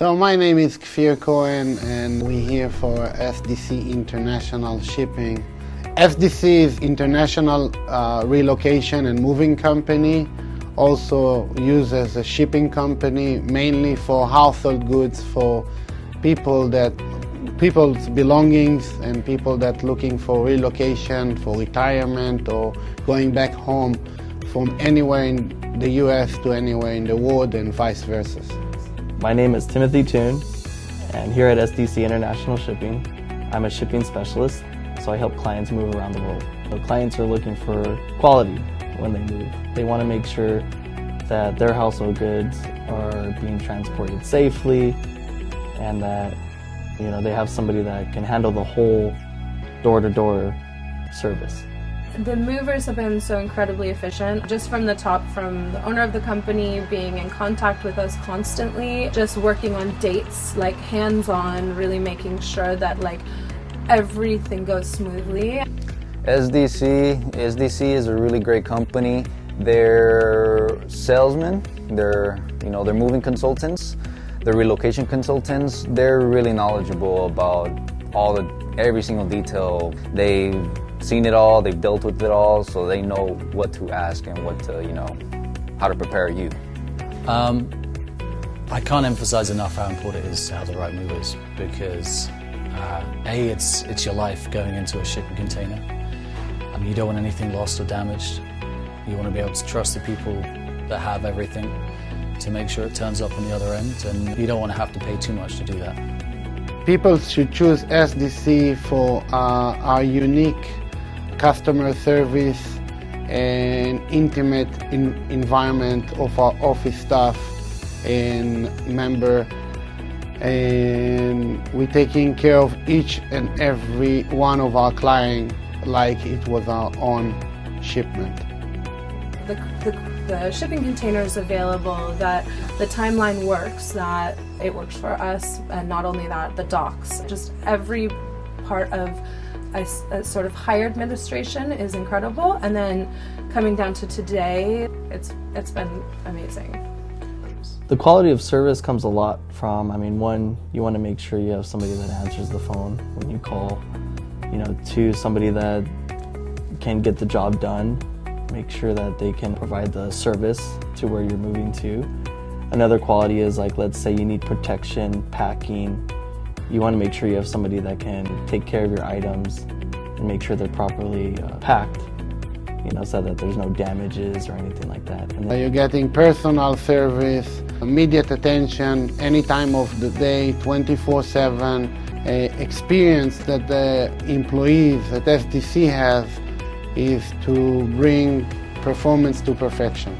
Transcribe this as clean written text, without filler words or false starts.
So my name is Kfir Cohen and we're here for SDC International Shipping. SDC is International Relocation and Moving Company, also used as a shipping company mainly for household goods for people's belongings and people that looking for relocation, for retirement or going back home from anywhere in the US to anywhere in the world and vice versa. My name is Timothy Toon, and here at SDC International Shipping, I'm a shipping specialist, so I help clients move around the world. So clients are looking for quality when they move. They want to make sure that their household goods are being transported safely and that they have somebody that can handle the whole door-to-door service. The movers have been so incredibly efficient, just from the top, from the owner of the company being in contact with us constantly, just working on dates, like hands-on, really making sure that everything goes smoothly. SDC is a really great company. They're salesmen, they're moving consultants, they're relocation consultants. They're really knowledgeable about every single detail. They've seen it all, they've dealt with it all, so they know what to ask and how to prepare you. I can't emphasize enough how important it is to have the right movers because it's your life going into a shipping container. You don't want anything lost or damaged. You want to be able to trust the people that have everything to make sure it turns up on the other end, and you don't want to have to pay too much to do that. People should choose SDC for our unique customer service and intimate environment of our office staff and member, and we're taking care of each and every one of our clients like it was our own shipment. The shipping container is available, that the timeline works, that it works for us, and not only that, the docks. Just every part of a sort of higher administration is incredible, and then coming down to today, it's been amazing. The quality of service comes a lot from, one, you want to make sure you have somebody that answers the phone when you call, two, somebody that can get the job done, make sure that they can provide the service to where you're moving to. Another quality is let's say you need protection, packing. You want to make sure you have somebody that can take care of your items and make sure they're properly packed, so that there's no damages or anything like that. And you're getting personal service, immediate attention, any time of the day, 24/7. Experience that the employees at SDC have is to bring performance to perfection.